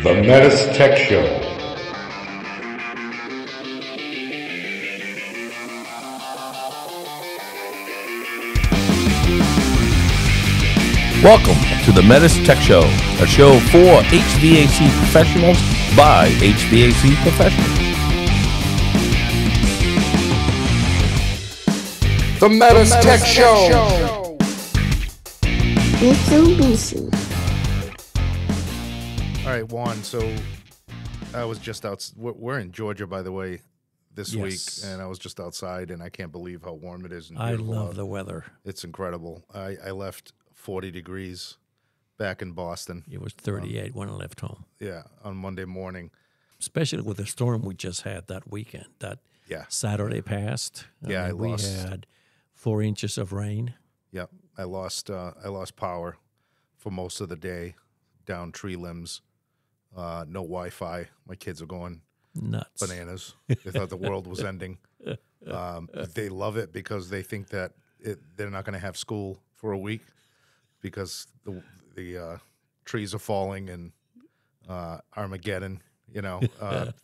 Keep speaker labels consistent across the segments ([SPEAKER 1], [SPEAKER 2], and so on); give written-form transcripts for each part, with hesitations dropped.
[SPEAKER 1] The METUS Tech Show.
[SPEAKER 2] Welcome to the METUS Tech Show, a show for HVAC professionals by HVAC professionals.
[SPEAKER 1] The METUS Tech Show.
[SPEAKER 3] Mitsubishi.
[SPEAKER 4] All right, Juan, so I was just out. We're in Georgia, by the way, this week, and I was just outside, and I can't believe how warm it is. And
[SPEAKER 5] I
[SPEAKER 4] beautiful
[SPEAKER 5] love
[SPEAKER 4] out.
[SPEAKER 5] the weather.
[SPEAKER 4] It's incredible. I left 40 degrees back in Boston.
[SPEAKER 5] It was 38 when I left home,
[SPEAKER 4] Yeah, on Monday morning.
[SPEAKER 5] especially with the storm we just had that weekend. That
[SPEAKER 4] Yeah,
[SPEAKER 5] Saturday passed.
[SPEAKER 4] I
[SPEAKER 5] we
[SPEAKER 4] lost.
[SPEAKER 5] had 4 inches of rain.
[SPEAKER 4] Yep. I lost power for most of the day, down tree limbs. No Wi-Fi. My kids are going
[SPEAKER 5] Nuts.
[SPEAKER 4] bananas. They thought the world was ending. They love it because they think that they're not going to have school for a week because the trees are falling and Armageddon. You know,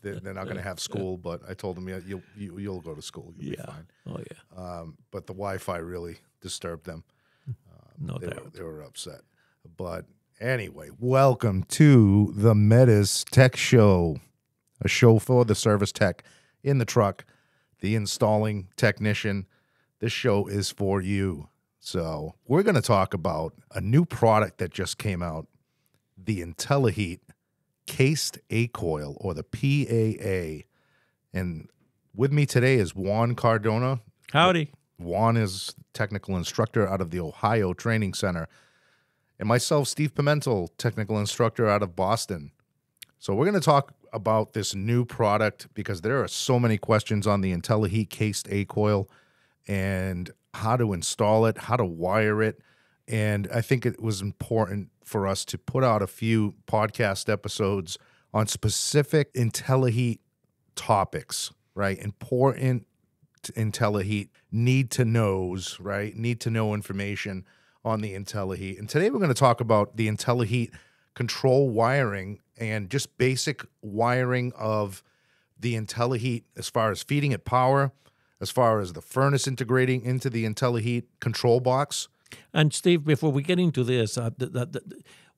[SPEAKER 4] they're not going to have school. But I told them, yeah, you'll go to school. You'll be fine.
[SPEAKER 5] Oh, yeah.
[SPEAKER 4] But the Wi-Fi really disturbed them.
[SPEAKER 5] No doubt.
[SPEAKER 4] They were upset. But anyway, welcome to the METUS Tech Show, a show for the service tech in the truck, the installing technician. This show is for you. So we're going to talk about a new product that just came out, the intelli-HEAT Cased Coil, or the PAA. And with me today is Juan Cardona.
[SPEAKER 5] Howdy.
[SPEAKER 4] Juan is technical instructor out of the Ohio Training Center. And myself, Steve Pimentel, technical instructor out of Boston. So we're going to talk about this new product because there are so many questions on the intelli-HEAT Cased Coil and how to install it, how to wire it. And I think it was important for us to put out a few podcast episodes on specific intelli-HEAT topics, right? Important intelli-HEAT need-to-knows, right? Need-to-know information on the intelli-HEAT. And today we're going to talk about the intelli-HEAT control wiring and just basic wiring of the intelli-HEAT as far as feeding it power, as far as the furnace integrating into the intelli-HEAT control box.
[SPEAKER 5] And Steve, before we get into this,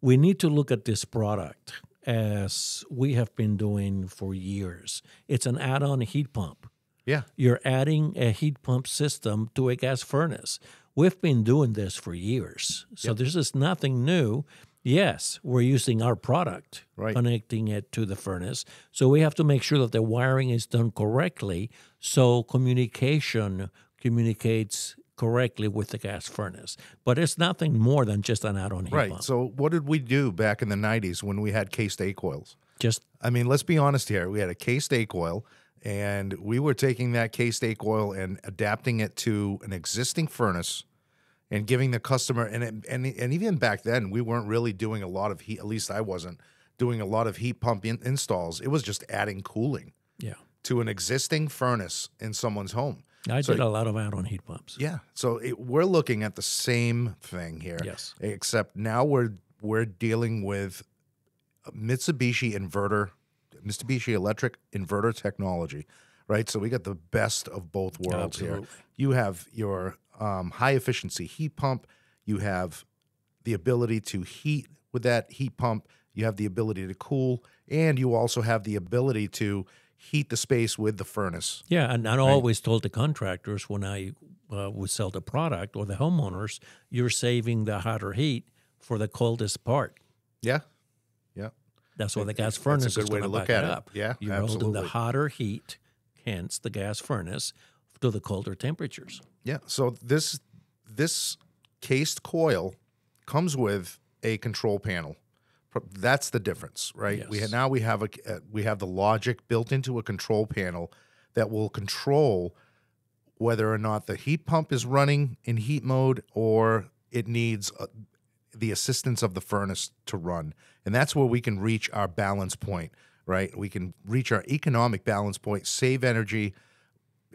[SPEAKER 5] we need to look at this product as we have been doing for years. It's an add-on heat pump.
[SPEAKER 4] Yeah.
[SPEAKER 5] You're adding a heat pump system to a gas furnace. We've been doing this for years. So this is nothing new. Yes, we're using our product,
[SPEAKER 4] Right.
[SPEAKER 5] connecting it to the furnace. So we have to make sure that the wiring is done correctly so communication communicates correctly with the gas furnace. But it's nothing more than just an add-on heat
[SPEAKER 4] Right.
[SPEAKER 5] pump.
[SPEAKER 4] So what did we do back in the 90s when we had Cased coils?
[SPEAKER 5] Just
[SPEAKER 4] I mean, let's be honest here. We had a Cased coil, and we were taking that Cased coil and adapting it to an existing furnace and giving the customer, and even back then, we weren't really doing a lot of heat, at least I wasn't, doing a lot of heat pump installs. It was just adding cooling to an existing furnace in someone's home.
[SPEAKER 5] I did a lot of add-on heat pumps.
[SPEAKER 4] Yeah. So we're looking at the same thing here.
[SPEAKER 5] Yes.
[SPEAKER 4] Except now we're dealing with Mitsubishi electric inverter technology, right? So we got the best of both worlds here. You have your high efficiency heat pump. You have the ability to heat with that heat pump. You have the ability to cool, and you also have the ability to heat the space with the furnace.
[SPEAKER 5] Yeah, and I always told the contractors when I would sell the product or the homeowners, you're saving the hotter heat for the coldest part.
[SPEAKER 4] Yeah. Yeah.
[SPEAKER 5] That's why the gas furnace
[SPEAKER 4] That's a good
[SPEAKER 5] is
[SPEAKER 4] way
[SPEAKER 5] going
[SPEAKER 4] to
[SPEAKER 5] to
[SPEAKER 4] look
[SPEAKER 5] back
[SPEAKER 4] at
[SPEAKER 5] it
[SPEAKER 4] it.
[SPEAKER 5] up.
[SPEAKER 4] Yeah,
[SPEAKER 5] You're holding
[SPEAKER 4] absolutely.
[SPEAKER 5] the hotter heat, hence the gas furnace, to the colder temperatures.
[SPEAKER 4] Yeah. So this cased coil comes with a control panel. That's the difference, right?
[SPEAKER 5] Yes.
[SPEAKER 4] We have the logic built into a control panel that will control whether or not the heat pump is running in heat mode or it needs the assistance of the furnace to run. And that's where we can reach our balance point, right? We can reach our economic balance point, save energy.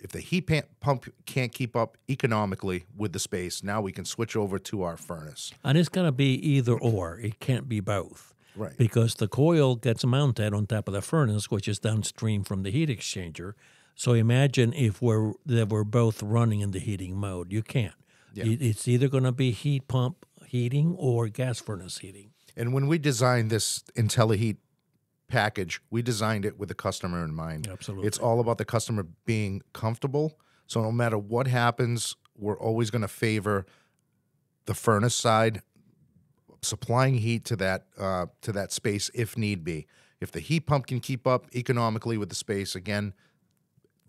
[SPEAKER 4] If the heat pump can't keep up economically with the space, now we can switch over to our furnace.
[SPEAKER 5] And it's going to be either or. It can't be both.
[SPEAKER 4] Right.
[SPEAKER 5] because the coil gets mounted on top of the furnace, which is downstream from the heat exchanger. So imagine if they were both running in the heating mode. You can't.
[SPEAKER 4] Yeah.
[SPEAKER 5] It's either going to be heat pump heating or gas furnace heating.
[SPEAKER 4] And when we designed this Intelli-HEAT package, we designed it with the customer in mind.
[SPEAKER 5] Absolutely.
[SPEAKER 4] It's all about the customer being comfortable. So no matter what happens, we're always going to favor the furnace side, supplying heat to that space if need be. If the heat pump can keep up economically with the space, again,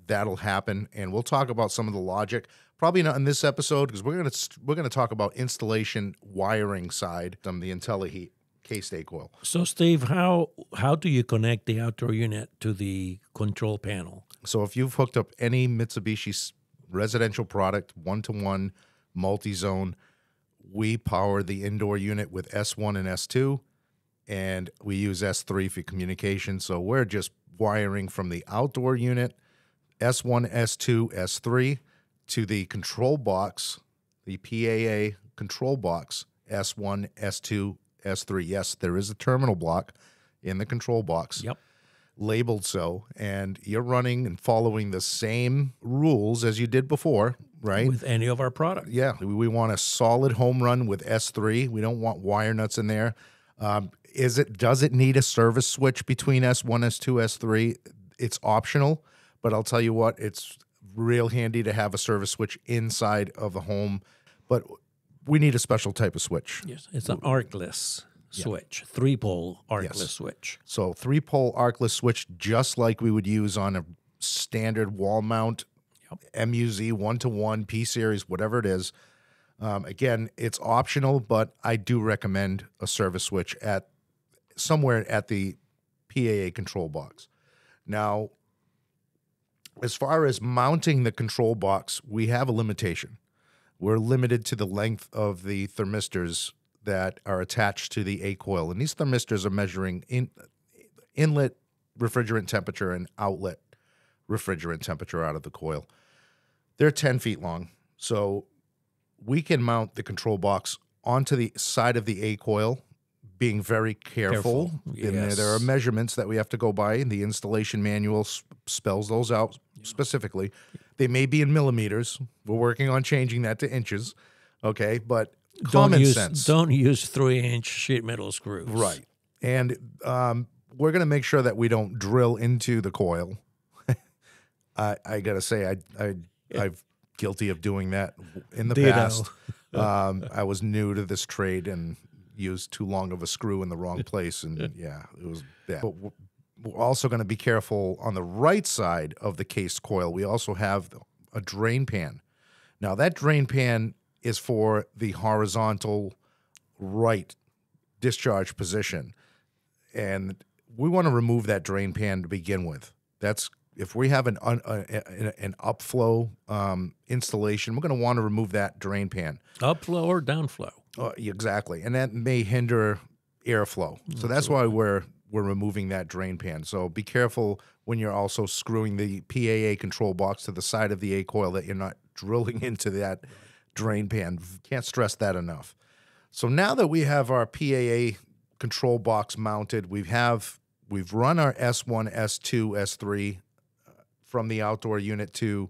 [SPEAKER 4] that'll happen. And we'll talk about some of the logic. Probably not in this episode because we're gonna talk about installation wiring side on the Intelli-HEAT Cased Coil.
[SPEAKER 5] So, Steve, how do you connect the outdoor unit to the control panel?
[SPEAKER 4] So if you've hooked up any Mitsubishi residential product, one-to-one, multi-zone, we power the indoor unit with S1 and S2, and we use S3 for communication. So we're just wiring from the outdoor unit, S1, S2, S3, to the control box, the PAA control box, S1, S2, S3. Yes, there is a terminal block in the control box.
[SPEAKER 5] Yep.
[SPEAKER 4] Labeled so, and you're running and following the same rules as you did before, right?
[SPEAKER 5] With any of our products.
[SPEAKER 4] Yeah, we want a solid home run with S3. We don't want wire nuts in there. Does it need a service switch between S1, S2, S3? It's optional, but I'll tell you what, it's real handy to have a service switch inside of the home, but we need a special type of switch.
[SPEAKER 5] Yes, it's an arcless switch, 3-pole arcless switch.
[SPEAKER 4] So 3-pole arcless switch, just like we would use on a standard wall mount, MUZ, one-to-one, P-Series, whatever it is. Again, it's optional, but I do recommend a service switch somewhere at the PAA control box. Now, as far as mounting the control box, we have a limitation. We're limited to the length of the thermistors that are attached to the A-coil. And these thermistors are measuring inlet refrigerant temperature and outlet refrigerant temperature out of the coil. They're 10 feet long. So we can mount the control box onto the side of the A-coil, being very careful.
[SPEAKER 5] Yes.
[SPEAKER 4] There are measurements that we have to go by, and the installation manual spells those out specifically. They may be in millimeters. We're working on changing that to inches, okay? But common sense.
[SPEAKER 5] Don't use 3-inch sheet metal screws.
[SPEAKER 4] Right. And we're going to make sure that we don't drill into the coil. I got to say, I'm guilty of doing that in the past. I was new to this trade and used too long of a screw in the wrong place, and yeah, it was bad. But we're also going to be careful on the right side of the cased coil. We also have a drain pan. Now, that drain pan is for the horizontal right discharge position, and we want to remove that drain pan to begin with. That's if we have an upflow installation, we're going to want to remove that drain pan.
[SPEAKER 5] Upflow or downflow.
[SPEAKER 4] Exactly, and that may hinder airflow. So that's why we're removing that drain pan. So be careful when you're also screwing the PAA control box to the side of the A-coil that you're not drilling into that drain pan. Can't stress that enough. So now that we have our PAA control box mounted, we've run our S1, S2, S3 from the outdoor unit to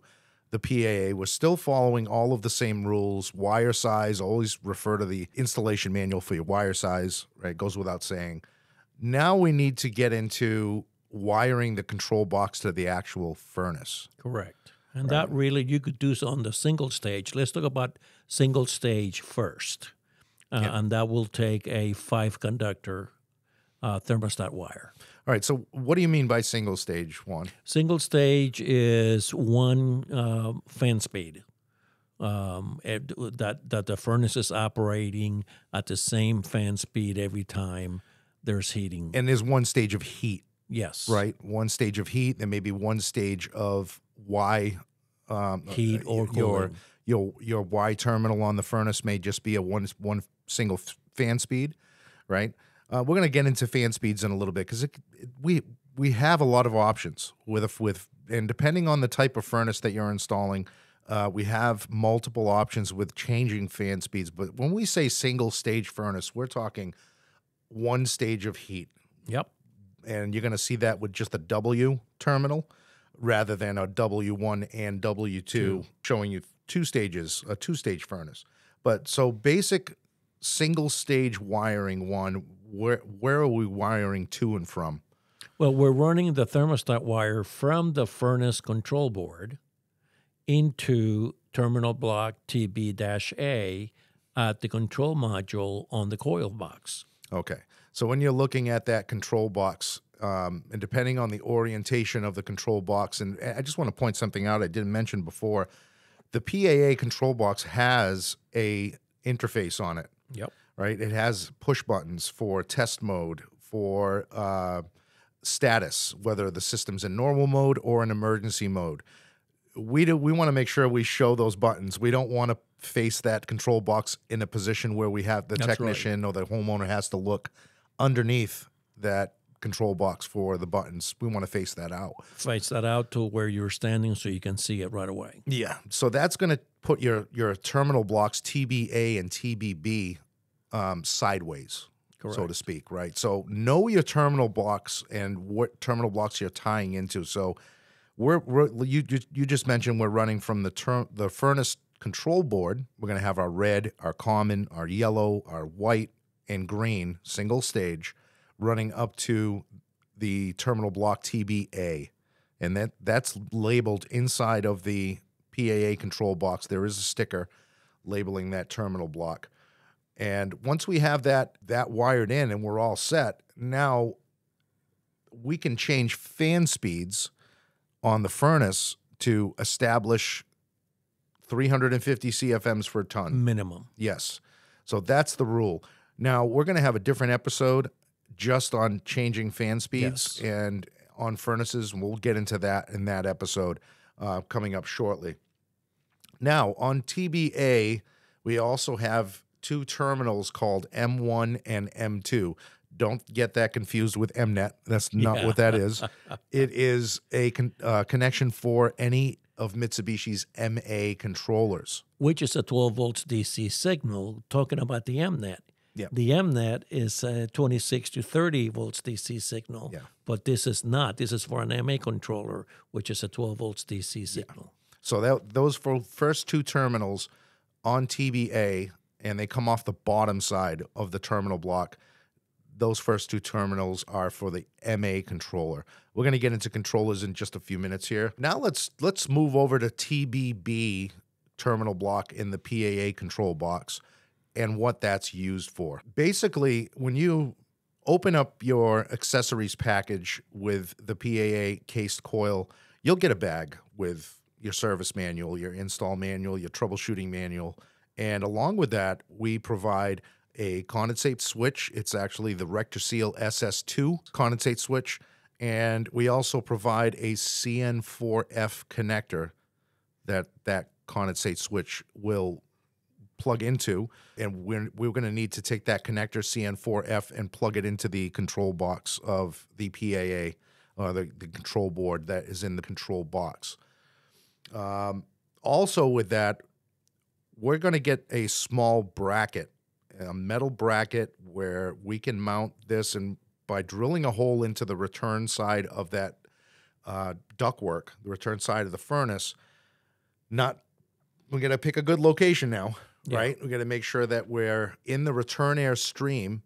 [SPEAKER 4] the PAA. We're still following all of the same rules. Wire size, always refer to the installation manual for your wire size, right? Goes without saying. Now we need to get into wiring the control box to the actual furnace.
[SPEAKER 5] Correct. And that really you could do on the single stage. Let's talk about single stage first. And that will take a 5-conductor thermostat wire.
[SPEAKER 4] All right, so what do you mean by single stage, Juan?
[SPEAKER 5] Single stage is one fan speed. That the furnace is operating at the same fan speed every time there's heating.
[SPEAKER 4] And there's one stage of heat.
[SPEAKER 5] Yes.
[SPEAKER 4] Right? One stage of heat, and maybe one stage of Y.
[SPEAKER 5] Heat or cooling.
[SPEAKER 4] Your Y terminal on the furnace may just be a one single fan speed, right? We're going to get into fan speeds in a little bit because we have a lot of options and depending on the type of furnace that you're installing, we have multiple options with changing fan speeds. But when we say single stage furnace, we're talking one stage of heat.
[SPEAKER 5] Yep.
[SPEAKER 4] And you're going to see that with just a W terminal rather than a W1 and W2 showing you two stages, a two-stage furnace. But so basic single-stage wiring one, where are we wiring to and from?
[SPEAKER 5] Well, we're running the thermostat wire from the furnace control board into terminal block TB-A at the control module on the coil box.
[SPEAKER 4] Okay. So when you're looking at that control box, and depending on the orientation of the control box, and I just want to point something out I didn't mention before, the PAA control box has a interface on it.
[SPEAKER 5] Yep.
[SPEAKER 4] Right? It has push buttons for test mode, for status, whether the system's in normal mode or in emergency mode. We want to make sure we show those buttons. We don't want to face that control box in a position where we have the technician or the homeowner has to look underneath that control box for the buttons. We want to face that out.
[SPEAKER 5] Face that out to where you're standing so you can see it right away.
[SPEAKER 4] Yeah. So that's going to put your terminal blocks TBA and TBB sideways, so to speak, right? So know your terminal blocks and what terminal blocks you're tying into. So you just mentioned we're running from the furnace control board. We're going to have our red, our common, our yellow, our white, and green single stage running up to the terminal block TBA. And that's labeled inside of the PAA control box. There is a sticker labeling that terminal block. And once we have that wired in and we're all set, now we can change fan speeds on the furnace to establish 350 CFMs per ton.
[SPEAKER 5] Minimum.
[SPEAKER 4] Yes. So that's the rule. Now, we're going to have a different episode just on changing fan speeds and on furnaces, and we'll get into that in that episode coming up shortly. Now, on TBA, we also have two terminals called M1 and M2. Don't get that confused with MNet. That's not what that is. It is a connection for any of Mitsubishi's MA controllers.
[SPEAKER 5] Which is a 12 volts DC signal, talking about the MNet.
[SPEAKER 4] Yeah.
[SPEAKER 5] The MNet is a 26 to 30 volts DC signal, but this is not. This is for an MA controller, which is a 12 volts DC signal.
[SPEAKER 4] So those first two terminals on TBA, and they come off the bottom side of the terminal block, those first two terminals are for the MA controller. We're going to get into controllers in just a few minutes here. Now let's move over to TBB terminal block in the PAA control box and what that's used for. Basically, when you open up your accessories package with the PAA Cased Coil, you'll get a bag with your service manual, your install manual, your troubleshooting manual, and along with that, we provide a condensate switch. It's actually the Rector Seal SS2 condensate switch, and we also provide a CN4F connector that condensate switch will plug into, and we're going to need to take that connector CN4F and plug it into the control box of the PAA, the control board that is in the control box. Also with that, we're going to get a small bracket, a metal bracket where we can mount this, and by drilling a hole into the return side of that ductwork, the return side of the furnace, we're going to pick a good location now, right? We're going to make sure that we're in the return air stream,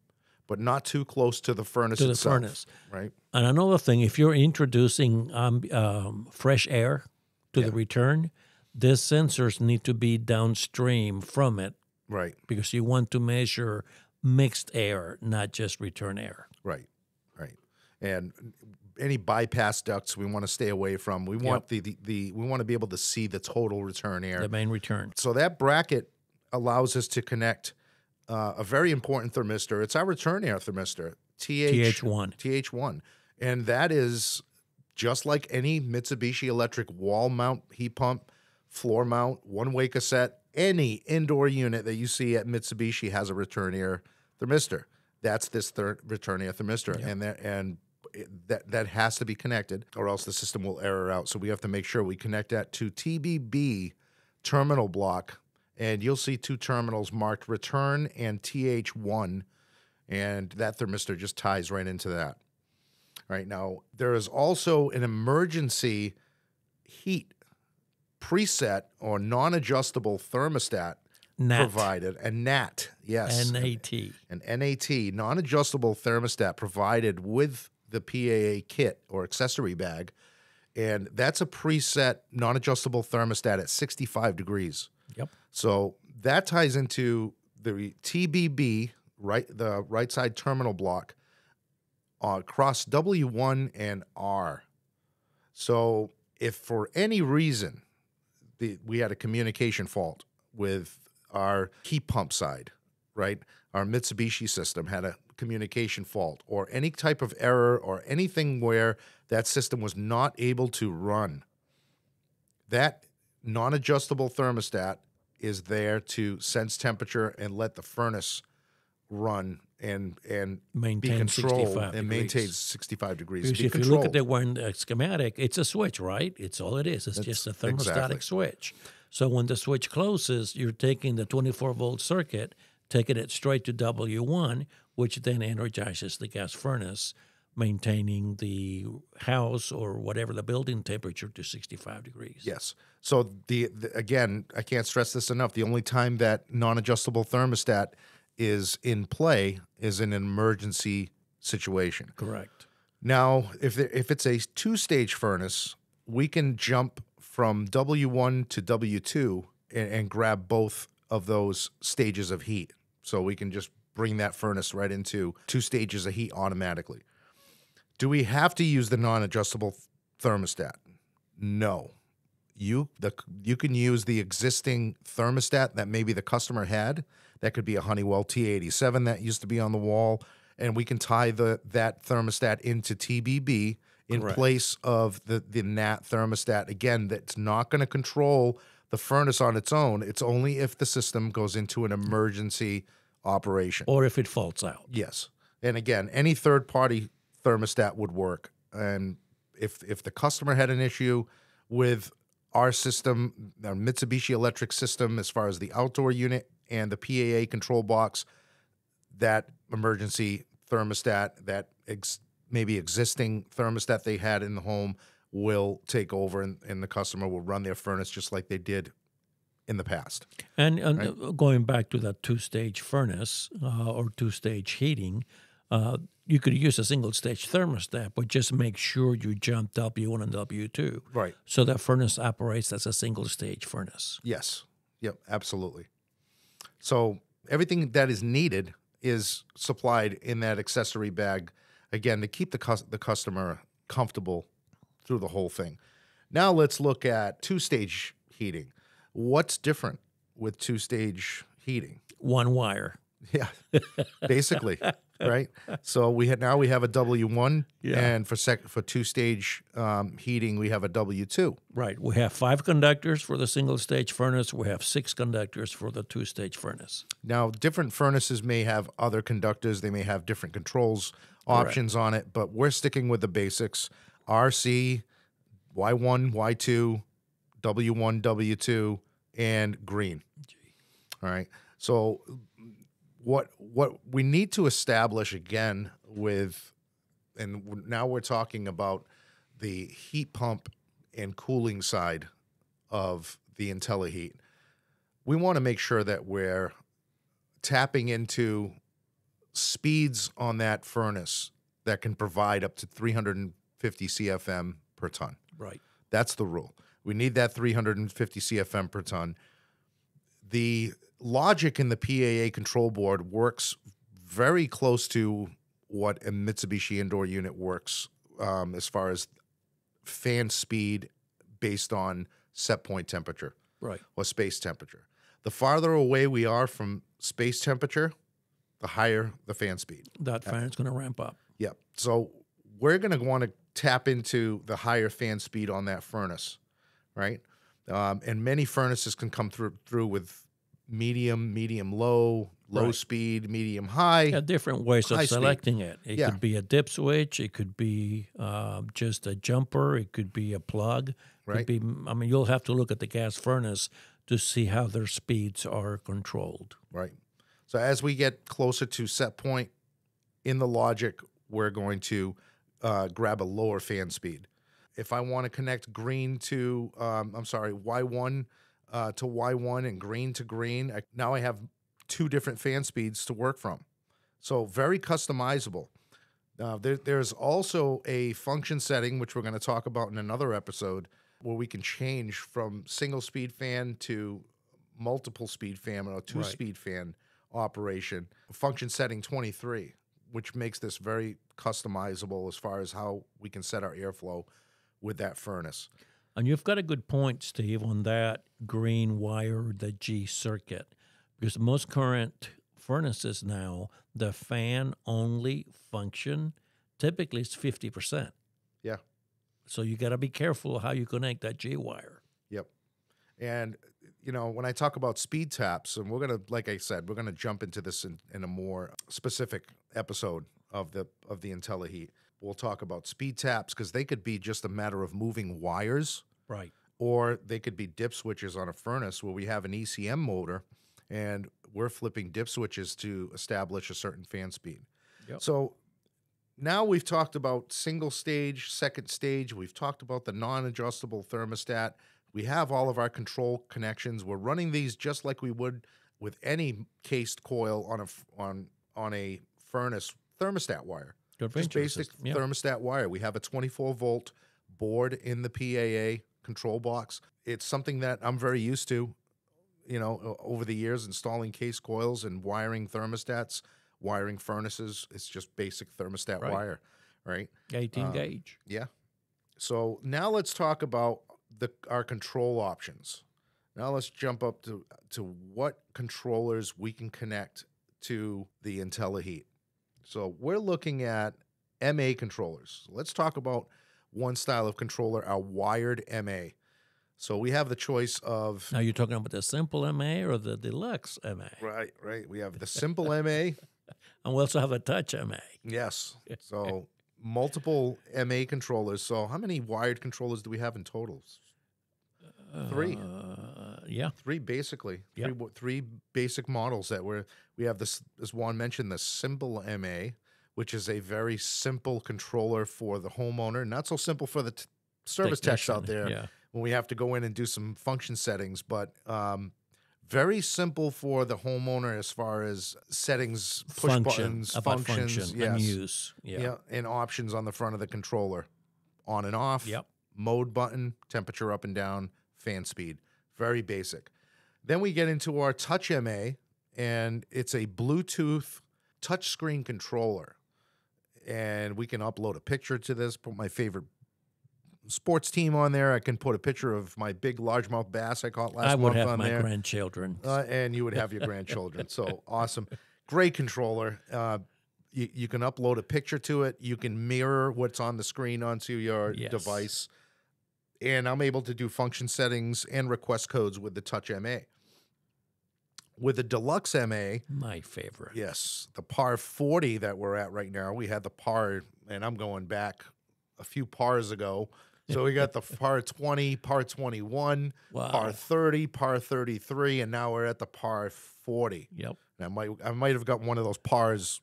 [SPEAKER 4] but not too close to the furnace itself. Right?
[SPEAKER 5] And another thing, if you're introducing fresh air to the return, these sensors need to be downstream from it.
[SPEAKER 4] Right.
[SPEAKER 5] Because you want to measure mixed air, not just return air.
[SPEAKER 4] Right. And any bypass ducts we want to stay away from. We want we want to be able to see the total return air.
[SPEAKER 5] The main return.
[SPEAKER 4] So that bracket allows us to connect a very important thermistor. It's our return air thermistor,
[SPEAKER 5] TH1.
[SPEAKER 4] TH1. And that is just like any Mitsubishi electric wall mount heat pump, floor mount, one-way cassette, any indoor unit that you see at Mitsubishi has a return air thermistor. That's this return air thermistor, and that has to be connected, or else the system will error out. So we have to make sure we connect that to TBB terminal block, and you'll see two terminals marked return and TH1, and that thermistor just ties right into that. All right, now there is also an emergency heat preset or non-adjustable thermostat
[SPEAKER 5] NAT.
[SPEAKER 4] provided, a NAT, yes,
[SPEAKER 5] NAT.
[SPEAKER 4] an NAT, non-adjustable thermostat provided with the PAA kit or accessory bag, and that's a preset non-adjustable thermostat at 65 degrees.
[SPEAKER 5] Yep.
[SPEAKER 4] So that ties into the TBB, the right side terminal block, across W1 and R. So if for any reason we had a communication fault with our heat pump side, right? Our Mitsubishi system had a communication fault or any type of error or anything where that system was not able to run, that non-adjustable thermostat is there to sense temperature and let the furnace run and
[SPEAKER 5] Maintain
[SPEAKER 4] be controlled
[SPEAKER 5] 65
[SPEAKER 4] and
[SPEAKER 5] degrees.
[SPEAKER 4] maintain 65 degrees.
[SPEAKER 5] Because
[SPEAKER 4] Be
[SPEAKER 5] if you
[SPEAKER 4] controlled.
[SPEAKER 5] look at the one schematic, it's a switch, right? It's all it is. It's just a thermostatic
[SPEAKER 4] exactly.
[SPEAKER 5] switch. So when the switch closes, you're taking the 24-volt circuit, taking it straight to W1, which then energizes the gas furnace, maintaining the house or whatever the building temperature to 65 degrees.
[SPEAKER 4] Yes. So again, I can't stress this enough. The only time that non-adjustable thermostat is in play is in an emergency situation.
[SPEAKER 5] Correct.
[SPEAKER 4] Now, if it's a two-stage furnace, we can jump from W1 to W2 and grab both of those stages of heat. So we can just bring that furnace right into 2 stages of heat automatically. Do we have to use the non-adjustable thermostat? No. You can use the existing thermostat that maybe the customer had. That could be a Honeywell T87 that used to be on the wall, and we can tie that thermostat into TBB in
[SPEAKER 5] Correct.
[SPEAKER 4] place of the NAT thermostat. Again, that's not going to control the furnace on its own. It's only if the system goes into an emergency operation.
[SPEAKER 5] Or if it faults out.
[SPEAKER 4] Yes. And again, any third-party thermostat would work. And if the customer had an issue with our system, our Mitsubishi electric system, as far as the outdoor unit and the PAA control box, that emergency thermostat, that maybe existing thermostat they had in the home will take over, and the customer will run their furnace just like they did in the past.
[SPEAKER 5] And going back to that two-stage furnace or two-stage heating, you could use a single-stage thermostat, but just make sure you jump W1 and W2.
[SPEAKER 4] Right.
[SPEAKER 5] So that furnace operates as a single-stage furnace.
[SPEAKER 4] Yes. Yep, absolutely. So everything that is needed is supplied in that accessory bag, again, to keep the customer comfortable through the whole thing. Now let's look at two-stage heating. What's different with two-stage heating?
[SPEAKER 5] One wire.
[SPEAKER 4] Yeah, basically, right? So we have a W1, and for two-stage heating, we have a W2.
[SPEAKER 5] Right. We have 5 conductors for the single-stage furnace. We have 6 conductors for the two-stage furnace.
[SPEAKER 4] Now, different furnaces may have other conductors. They may have different controls options on it, but we're sticking with the basics. RC, Y1, Y2, W1, W2, and green. All right. So what we need to establish again and now we're talking about the heat pump and cooling side of the Intelli-HEAT. We want to make sure that we're tapping into speeds on that furnace that can provide up to 350 CFM per ton.
[SPEAKER 5] Right.
[SPEAKER 4] That's the rule. We need that 350 CFM per ton. The logic in the PAA control board works very close to what a Mitsubishi indoor unit works as far as fan speed based on set point temperature,
[SPEAKER 5] Right.
[SPEAKER 4] or space temperature. The farther away we are from space temperature, the higher the fan speed.
[SPEAKER 5] That fan's going to ramp up.
[SPEAKER 4] Yep. So we're going to want to tap into the higher fan speed on that furnace, right? And many furnaces can come through with medium low, low
[SPEAKER 5] Right.
[SPEAKER 4] speed, medium high.
[SPEAKER 5] Yeah, different ways
[SPEAKER 4] High
[SPEAKER 5] of
[SPEAKER 4] speed.
[SPEAKER 5] selecting it. It
[SPEAKER 4] Yeah.
[SPEAKER 5] could be a dip switch. It could be just a jumper. It could be a plug.
[SPEAKER 4] Right.
[SPEAKER 5] You'll have to look at the gas furnace to see how their speeds are controlled.
[SPEAKER 4] Right. So as we get closer to set point in the logic, we're going to grab a lower fan speed. If I want to connect green to, Y1 to Y1 and green to green, now I have two different fan speeds to work from. So very customizable. There's also a function setting, which we're going to talk about in another episode, where we can change from single speed fan to multiple speed fan or two-speed fan operation. Function setting 23, which makes this very customizable as far as how we can set our airflow with that furnace.
[SPEAKER 5] And you've got a good point, Steve, on that green wire, the G circuit, because most current furnaces now, the fan only function typically is 50%.
[SPEAKER 4] Yeah.
[SPEAKER 5] So you got to be careful how you connect that G wire.
[SPEAKER 4] Yep. And, when I talk about speed taps, and we're going to, like I said, we're going to jump into this in a more specific episode of the intelli-HEAT. We'll talk about speed taps because they could be just a matter of moving wires.
[SPEAKER 5] Right.
[SPEAKER 4] Or they could be dip switches on a furnace where we have an ECM motor and we're flipping dip switches to establish a certain fan speed.
[SPEAKER 5] Yep.
[SPEAKER 4] So now we've talked about single stage, second stage. We've talked about the non-adjustable thermostat. We have all of our control connections. We're running these just like we would with any cased coil on a furnace thermostat wire. Just basic thermostat wire. We have a 24-volt board in the PAA control box. It's something that I'm very used to, over the years, installing case coils and wiring thermostats, wiring furnaces. It's just basic thermostat wire, right?
[SPEAKER 5] 18 gauge.
[SPEAKER 4] Yeah. So now let's talk about our control options. Now let's jump up to what controllers we can connect to the intelli-HEAT. So we're looking at MA controllers. Let's talk about one style of controller, our wired MA. So we have the choice of...
[SPEAKER 5] Now you're talking about the simple MA or the deluxe MA?
[SPEAKER 4] Right. We have the simple MA.
[SPEAKER 5] And we also have a touch MA.
[SPEAKER 4] Yes. So multiple MA controllers. So how many wired controllers do we have in total? Three.
[SPEAKER 5] Yeah.
[SPEAKER 4] Three, basically.
[SPEAKER 5] Yep.
[SPEAKER 4] Three basic models that we have this, as Juan mentioned, the simple MA, which is a very simple controller for the homeowner, not so simple for the service techs out there when we have to go in and do some function settings, but very simple for the homeowner as far as settings, push buttons, functions,
[SPEAKER 5] and use.
[SPEAKER 4] Yeah, and options on the front of the controller, on and off,
[SPEAKER 5] Yep.
[SPEAKER 4] mode button, temperature up and down, fan speed. Very basic. Then we get into our Touch MA, and it's a Bluetooth touchscreen controller. And we can upload a picture to this, put my favorite sports team on there. I can put a picture of my big largemouth bass I caught last month on there.
[SPEAKER 5] I would have my grandchildren.
[SPEAKER 4] And you would have your grandchildren. So awesome. Great controller. You can upload a picture to it. You can mirror what's on the screen onto your device. And I'm able to do function settings and request codes with the Touch MA. With the Deluxe MA,
[SPEAKER 5] my favorite.
[SPEAKER 4] Yes, the PAR 40 that we're at right now. We had the PAR, and I'm going back a few PARs ago. So we got the PAR 20, PAR 21, PAR 30, PAR 33, and now we're at the PAR 40.
[SPEAKER 5] Yep.
[SPEAKER 4] And I might have got one of those PARs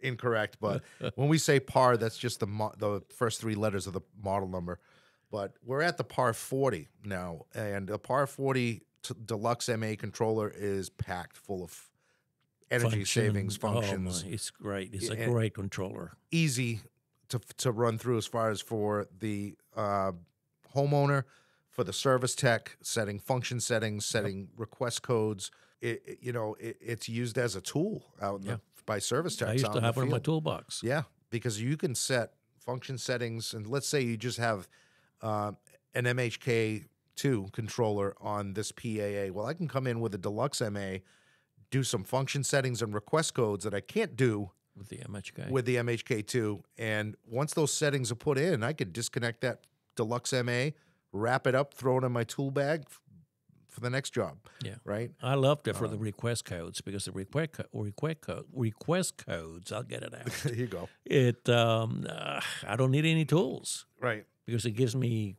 [SPEAKER 4] incorrect, but when we say PAR, that's just the first three letters of the model number. But we're at the PAR 40 now, and the PAR 40 Deluxe MA controller is packed full of energy savings functions.
[SPEAKER 5] Oh, it's great. It's a great controller.
[SPEAKER 4] Easy to run through as far as for the homeowner, for the service tech, setting function settings, setting request codes. It's used as a tool out by service techs.
[SPEAKER 5] I used to have it in my toolbox.
[SPEAKER 4] Yeah, because you can set function settings, and let's say you just have an MHK2 controller on this PAA. Well, I can come in with a Deluxe MA, do some function settings and request codes that I can't do
[SPEAKER 5] with the MHK.
[SPEAKER 4] With the MHK2. And once those settings are put in, I could disconnect that Deluxe MA, wrap it up, throw it in my tool bag for the next job.
[SPEAKER 5] Yeah.
[SPEAKER 4] Right?
[SPEAKER 5] I loved it for the request codes because the request codes, I'll get it out.
[SPEAKER 4] There you go.
[SPEAKER 5] I don't need any tools.
[SPEAKER 4] Right.
[SPEAKER 5] Because it gives me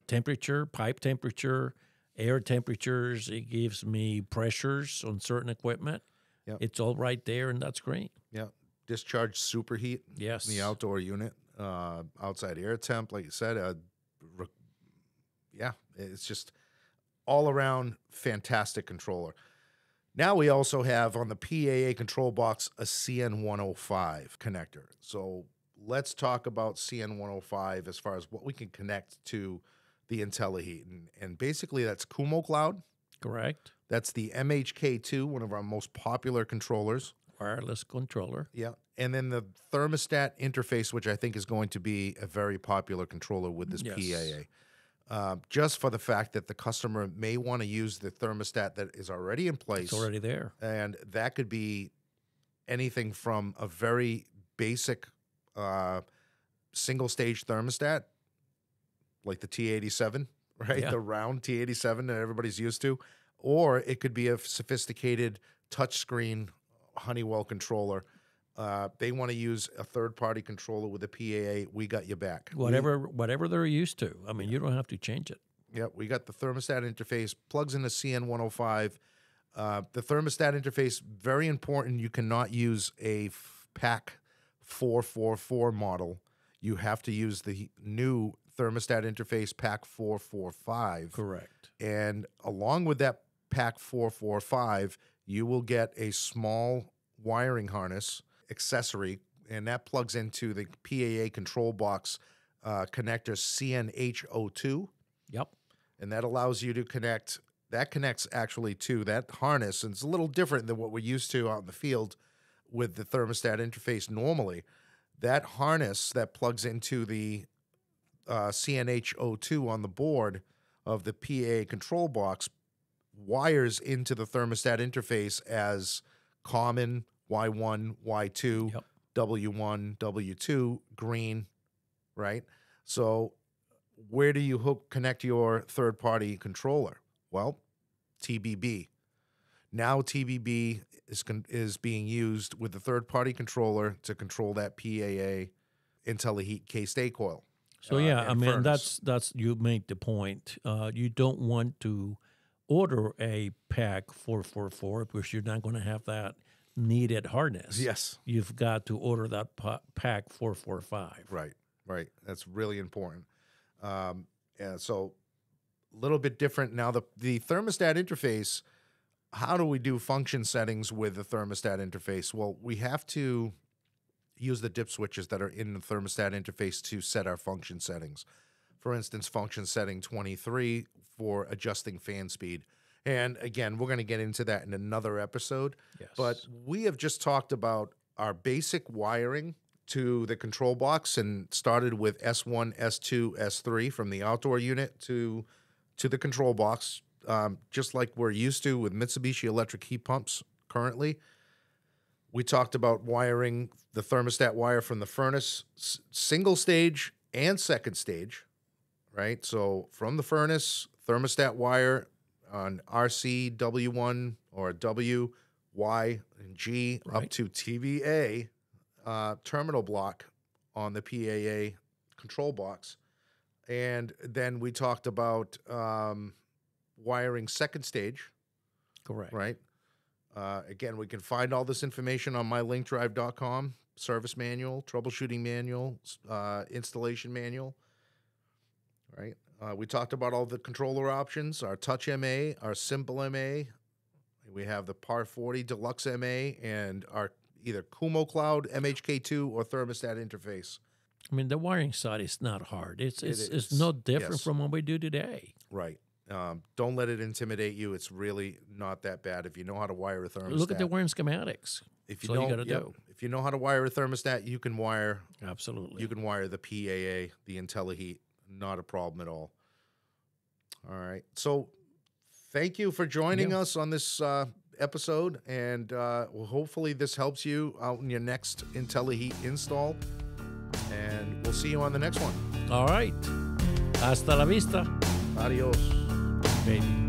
[SPEAKER 5] temperature, pipe temperature, air temperatures. It gives me pressures on certain equipment.
[SPEAKER 4] Yep.
[SPEAKER 5] It's all right there in that screen.
[SPEAKER 4] Yeah. discharge superheat
[SPEAKER 5] Yes.
[SPEAKER 4] in the outdoor unit. Outside air temp, like you said. Yeah, it's just all around fantastic controller. Now we also have on the PAA control box a CN105 connector. So let's talk about CN105 as far as what we can connect to the Intelli-HEAT. And basically that's Kumo Cloud.
[SPEAKER 5] Correct.
[SPEAKER 4] That's the MHK2, one of our most popular controllers.
[SPEAKER 5] Wireless controller.
[SPEAKER 4] Yeah. And then the thermostat interface, which I think is going to be a very popular controller with this
[SPEAKER 5] Yes.
[SPEAKER 4] PAA. Just for the fact that the customer may want to use the thermostat that is already in place.
[SPEAKER 5] It's already there.
[SPEAKER 4] And that could be anything from a very basic single stage thermostat, like the T87, right?
[SPEAKER 5] Yeah.
[SPEAKER 4] The round T87 that everybody's used to. Or it could be a sophisticated touchscreen Honeywell controller. They want to use a third-party controller with a PAA. We got you back.
[SPEAKER 5] Whatever they're used to. I mean, you don't have to change it.
[SPEAKER 4] Yep, we got the thermostat interface, plugs into CN105. The thermostat interface, very important. You cannot use a PAC 444 model. You have to use the new thermostat interface PAC 445.
[SPEAKER 5] Correct.
[SPEAKER 4] And along with that PAC 445, you will get a small wiring harness accessory, and that plugs into the PAA control box connector CNH02.
[SPEAKER 5] Yep.
[SPEAKER 4] And that allows you to connect, that connects actually to that harness. And it's a little different than what we're used to out in the field with the thermostat interface normally. That harness that plugs into the CNH02 on the board of the PA control box wires into the thermostat interface as common, Y1, Y2,
[SPEAKER 5] Yep.
[SPEAKER 4] W1, W2, green, right? So where do you connect your third-party controller? Well, TBB. Now TBB is being used with the third-party controller to control that PAA Intelli-HEAT Cased Coil.
[SPEAKER 5] So yeah,
[SPEAKER 4] and
[SPEAKER 5] I mean
[SPEAKER 4] furnace.
[SPEAKER 5] that's you made the point. You don't want to order a PAC 444 because you're not going to have that needed harness.
[SPEAKER 4] Yes.
[SPEAKER 5] You've got to order that PAC 445.
[SPEAKER 4] Right, right. That's really important. And so a little bit different now. The thermostat interface, how do we do function settings with the thermostat interface? Well, we have to use the dip switches that are in the thermostat interface to set our function settings. For instance, function setting 23 for adjusting fan speed. And again, we're going to get into that in another episode.
[SPEAKER 5] Yes.
[SPEAKER 4] But we have just talked about our basic wiring to the control box and started with S1, S2, S3 from the outdoor unit to the control box, just like we're used to with Mitsubishi electric heat pumps currently. We talked about wiring the thermostat wire from the furnace, single stage and second stage, right? So from the furnace, thermostat wire on RC, W1 or W, Y, and G up to TVA terminal block on the PAA control box. And then we talked about wiring second stage,
[SPEAKER 5] Correct.
[SPEAKER 4] right? Again, we can find all this information on mylinkdrive.com, service manual, troubleshooting manual, installation manual, right? We talked about all the controller options, our Touch MA, our Simple MA. We have the Par 40 Deluxe MA and our either Kumo Cloud, MHK2, or thermostat interface.
[SPEAKER 5] I mean, the wiring side is not hard. It's
[SPEAKER 4] is.
[SPEAKER 5] no different
[SPEAKER 4] Yes.
[SPEAKER 5] from what we do today.
[SPEAKER 4] Right. Don't let it intimidate you. It's really not that bad if you know how to wire a thermostat.
[SPEAKER 5] Look at the wiring schematics.
[SPEAKER 4] If you
[SPEAKER 5] That's all
[SPEAKER 4] know,
[SPEAKER 5] you got to do.
[SPEAKER 4] If you know how to wire a thermostat, you can wire
[SPEAKER 5] Absolutely.
[SPEAKER 4] the PAA, the Intelli-HEAT. Not a problem at all. All right. So thank you for joining us on this episode, and well, hopefully this helps you out in your next Intelli-HEAT install, and we'll see you on the next one.
[SPEAKER 5] All right. Hasta la vista,
[SPEAKER 4] Adios.
[SPEAKER 5] baby.